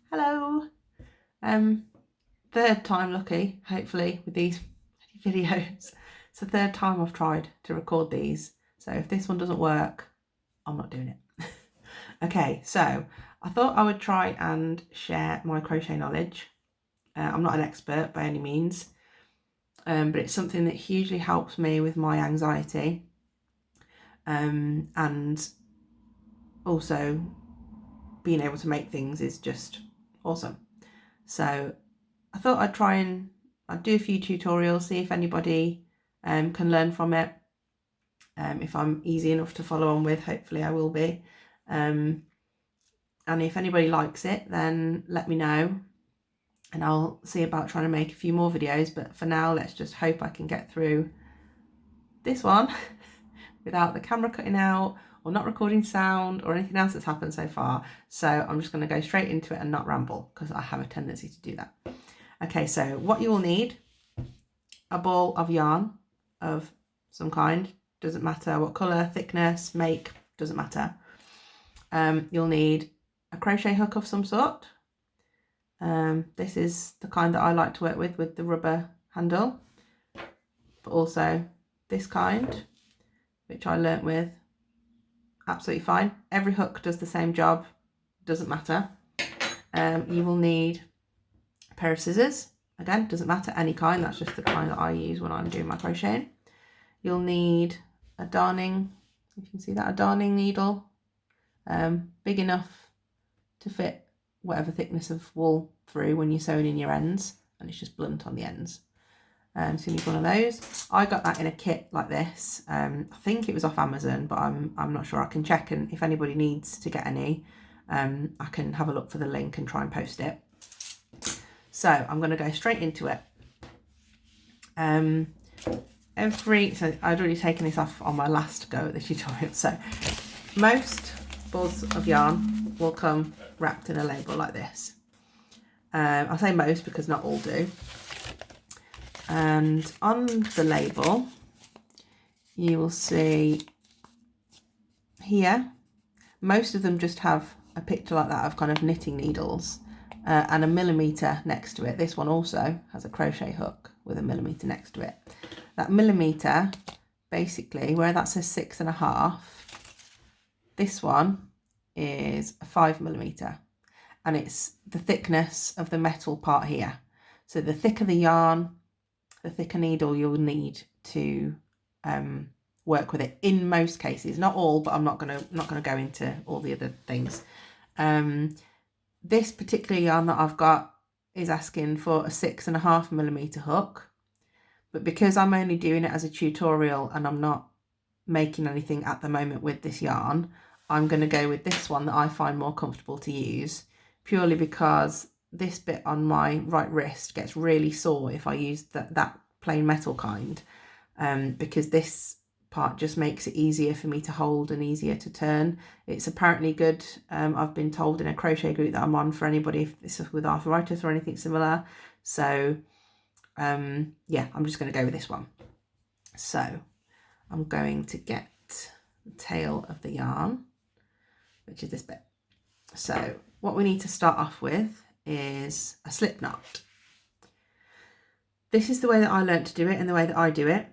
Hello. Third time lucky, hopefully, with these videos. It's the third time I've tried to record these. So if this one doesn't work, I'm not doing it. Okay, so I thought I would try and share my crochet knowledge. I'm not an expert by any means, but it's something that hugely helps me with my anxiety. And also being able to make things is just awesome. So I thought I'd do a few tutorials, see if anybody can learn from it. If I'm easy enough to follow on with, hopefully I will be. And if anybody likes it, then let me know and I'll see about trying to make a few more videos. But for now, let's just hope I can get through this one without the camera cutting out or not recording sound or anything else that's happened so far. So I'm just going to go straight into it and not ramble because I have a tendency to do that. Okay, so what you will need: a ball of yarn of some kind, doesn't matter what colour, thickness, make, doesn't matter. You'll need a crochet hook of some sort. This is the kind that I like to work with the rubber handle, but also this kind, which I learnt with, absolutely fine. Every hook does the same job, doesn't matter. You will need a pair of scissors. Again, doesn't matter, any kind, that's just the kind that I use when I'm doing my crocheting. You'll need a darning, if you can see that, a darning needle, big enough to fit whatever thickness of wool through when you're sewing in your ends, and it's just blunt on the ends. So you need one of those. I got that in a kit like this. I think it was off Amazon, but I'm not sure. I can check, and if anybody needs to get any, I can have a look for the link and try and post it. So I'm going to go straight into it. So I'd already taken this off on my last go at the tutorial. So most balls of yarn will come wrapped in a label like this. I say most because not all do. And on the label, you will see here, most of them just have a picture like that of kind of knitting needles and a millimetre next to it. This one also has a crochet hook with a millimetre next to it. That millimetre, basically, where that says 6.5, this one is a 5mm, and it's the thickness of the metal part here. So the thicker the yarn, the thicker needle you'll need to work with it in most cases. Not all, but I'm not gonna go into all the other things. This particular yarn that I've got is asking for a 6.5mm hook, but because I'm only doing it as a tutorial and I'm not making anything at the moment with this yarn, I'm going to go with this one that I find more comfortable to use, purely because this bit on my right wrist gets really sore if I use that plain metal kind, because this part just makes it easier for me to hold and easier to turn. It's apparently good, I've been told in a crochet group that I'm on, for anybody if this is with arthritis or anything similar. So yeah, I'm just going to go with this one. So I'm going to get the tail of the yarn, which is this bit. So what we need to start off with is a slip knot. This is the way that I learned to do it and the way that I do it.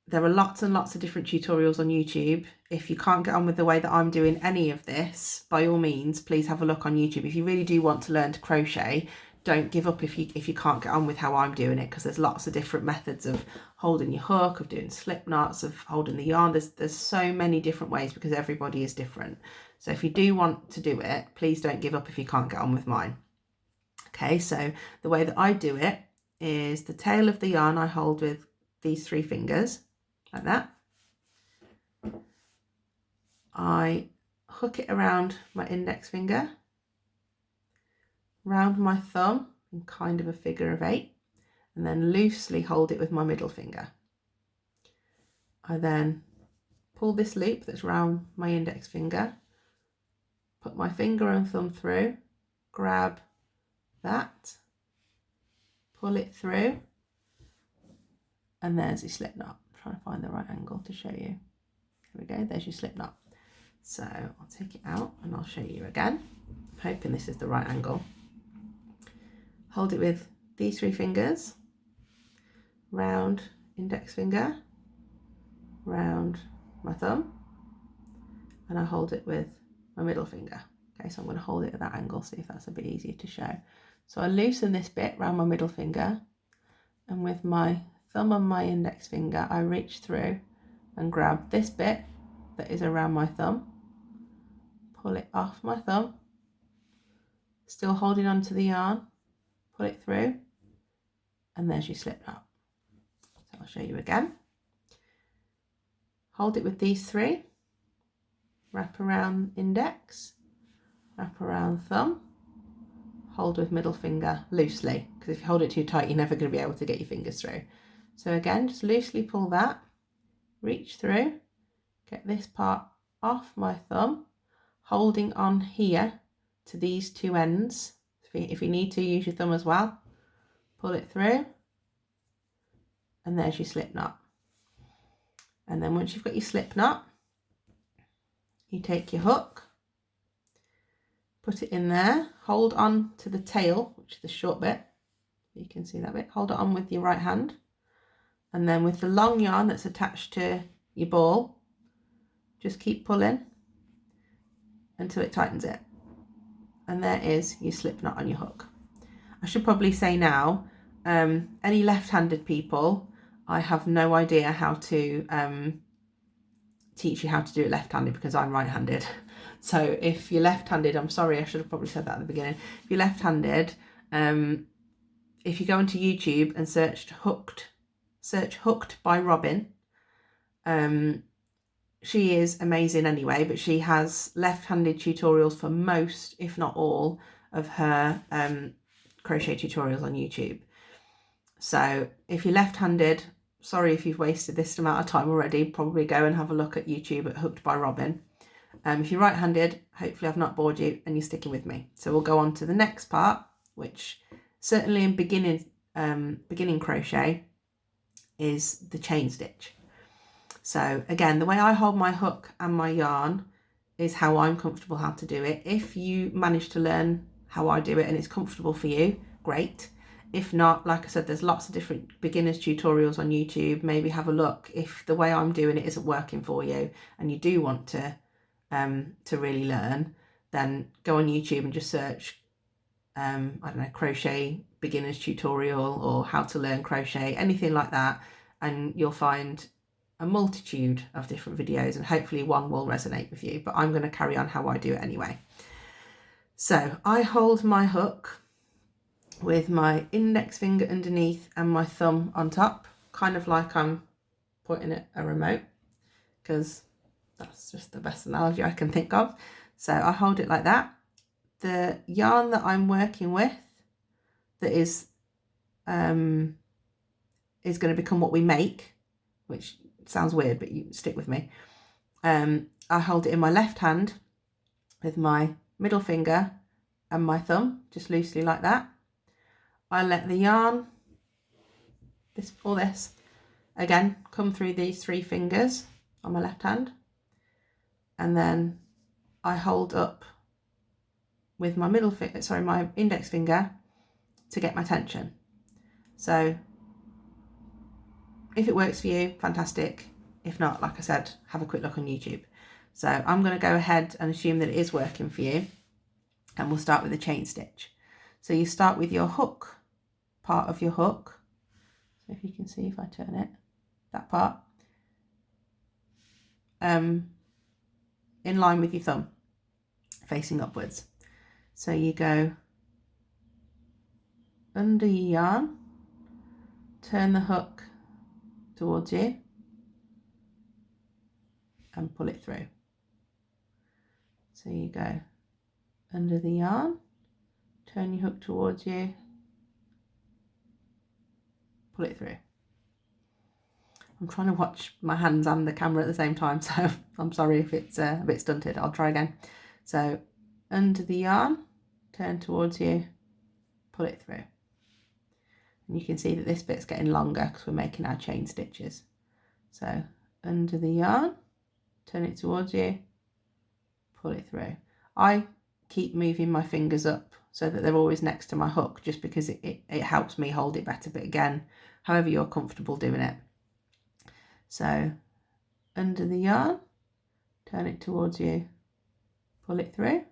There are lots and lots of different tutorials on YouTube. If you can't get on with the way that I'm doing any of this, by all means, please have a look on YouTube. If you really do want to learn to crochet, don't give up if you can't get on with how I'm doing it, because there's lots of different methods of holding your hook, of doing slip knots, of holding the yarn. There's so many different ways because everybody is different. So if you do want to do it, please don't give up if you can't get on with mine. Okay, so the way that I do it is the tail of the yarn I hold with these 3 fingers, like that. I hook it around my index finger, round my thumb in kind of a figure of 8, and then loosely hold it with my middle finger. I then pull this loop that's round my index finger, put my finger and thumb through, grab that, pull it through, and there's your slip knot. I'm trying to find the right angle to show you. There we go, there's your slip knot. So I'll take it out and I'll show you again. hoping this is the right angle. Hold it with these 3 fingers, round index finger, round my thumb, and I hold it with my middle finger. Okay, so I'm going to hold it at that angle, see if that's a bit easier to show. So I loosen this bit around my middle finger, and with my thumb and my index finger I reach through and grab this bit that is around my thumb, pull it off my thumb, still holding on to the yarn, pull it through, and there's your slip knot. So I'll show you again. Hold it with these 3, wrap around index, wrap around thumb, hold with middle finger loosely, because if you hold it too tight you're never going to be able to get your fingers through. So again, just loosely pull that, reach through, get this part off my thumb, holding on here to these 2 ends. If you need to, use your thumb as well. Pull it through, and there's your slip knot. And then once you've got your slip knot, you take your hook, put it in there, hold on to the tail, which is the short bit, you can see that bit, hold it on with your right hand, and then with the long yarn that's attached to your ball, just keep pulling until it tightens it. And there is your slip knot on your hook. I should probably say now, any left-handed people, I have no idea how to teach you how to do it left-handed because I'm right-handed. So if you're left-handed, I'm sorry, I should have probably said that at the beginning. If you're left-handed, if you go onto YouTube and search Hooked by Robin, she is amazing anyway, but she has left-handed tutorials for most, if not all, of her crochet tutorials on YouTube. So if you're left-handed, sorry if you've wasted this amount of time already, probably go and have a look at YouTube at Hooked by Robin. If you're right-handed, hopefully I've not bored you and you're sticking with me. So we'll go on to the next part, which certainly in beginning crochet is the chain stitch. So again, the way I hold my hook and my yarn is how I'm comfortable how to do it. If you manage to learn how I do it and it's comfortable for you, great. If not, like I said, there's lots of different beginners tutorials on YouTube. Maybe have a look if the way I'm doing it isn't working for you and you do want to really learn, then go on YouTube and just search, I don't know, crochet beginners tutorial or how to learn crochet, anything like that, and you'll find a multitude of different videos and hopefully one will resonate with you, but I'm going to carry on how I do it anyway. So I hold my hook with my index finger underneath and my thumb on top, kind of like I'm pointing at a remote, because that's just the best analogy I can think of. So I hold it like that. The yarn that I'm working with that is going to become what we make, which sounds weird, but you stick with me. I hold it in my left hand with my middle finger and my thumb, just loosely like that. I let the yarn, this again, come through these 3 fingers on my left hand, and then I hold up with my my index finger to get my tension. So if it works for you, fantastic. If not, like I said, have a quick look on YouTube. So I'm going to go ahead and assume that it is working for you, and we'll start with a chain stitch. So you start with your hook, part of your hook. So if you can see, if I turn it, that part, in line with your thumb, facing upwards. So you go under your yarn, turn the hook towards you and pull it through. So you go under the yarn, turn your hook towards you, pull it through. I'm trying to watch my hands and the camera at the same time, so I'm sorry if it's a bit stunted. I'll try again. So under the yarn, turn towards you, pull it through. And you can see that this bit's getting longer because we're making our chain stitches. So under the yarn, turn it towards you, pull it through. I keep moving my fingers up so that they're always next to my hook, just because it helps me hold it better. But again, however you're comfortable doing it. So under the yarn, turn it towards you, pull it through.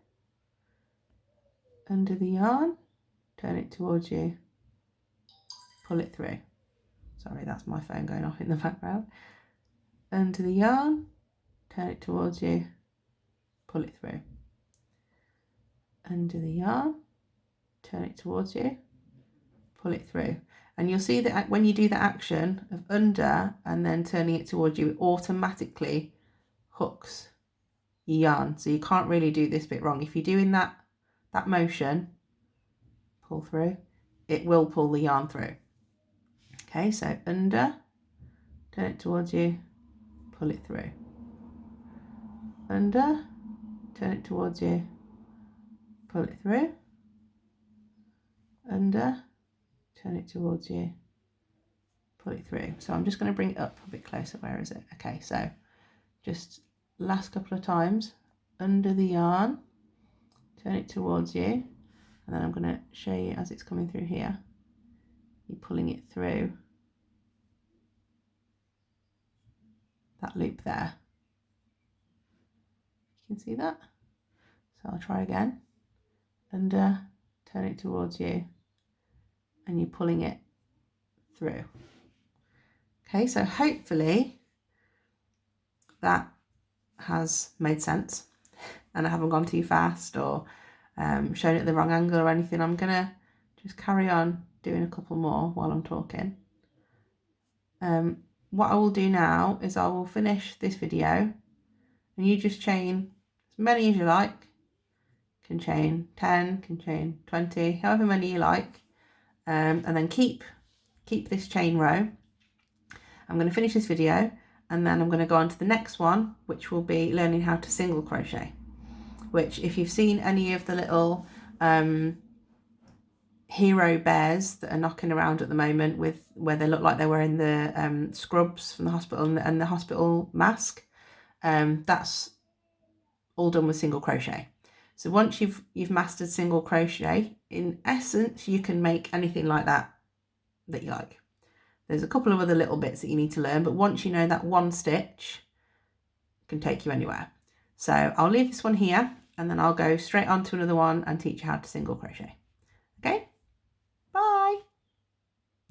Under the yarn, turn it towards you, pull it through. Sorry, that's my phone going off in the background. Under the yarn, turn it towards you, pull it through. Under the yarn, turn it towards you, pull it through. And you'll see that when you do the action of under and then turning it towards you, it automatically hooks your yarn. So you can't really do this bit wrong. If you're doing that motion, pull through, it will pull the yarn through. Okay, so under, turn it towards you, pull it through. Under, turn it towards you, pull it through. Under, turn it towards you, pull it through. So I'm just going to bring it up a bit closer. Where is it? Okay, so just last couple of times, under the yarn, turn it towards you, and then I'm going to show you as it's coming through here. You're pulling it through that loop there. You can see that. So I'll try again. Under, turn it towards you, and you're pulling it through. Okay, so hopefully that has made sense and I haven't gone too fast or shown it at the wrong angle or anything. I'm gonna just carry on doing a couple more while I'm talking. What I will do now is I will finish this video and you just chain as many as you like. Can chain 10, can chain 20, however many you like, and then keep this chain row. I'm going to finish this video and then I'm going to go on to the next one, which will be learning how to single crochet, which if you've seen any of the little hero bears that are knocking around at the moment with where they look like they're wearing the scrubs from the hospital and the hospital mask, that's all done with single crochet. So once you've mastered single crochet, in essence you can make anything like that you like. There's a couple of other little bits that you need to learn, but once you know that one stitch, it can take you anywhere. So I'll leave this one here and then I'll go straight on to another one and teach you how to single crochet.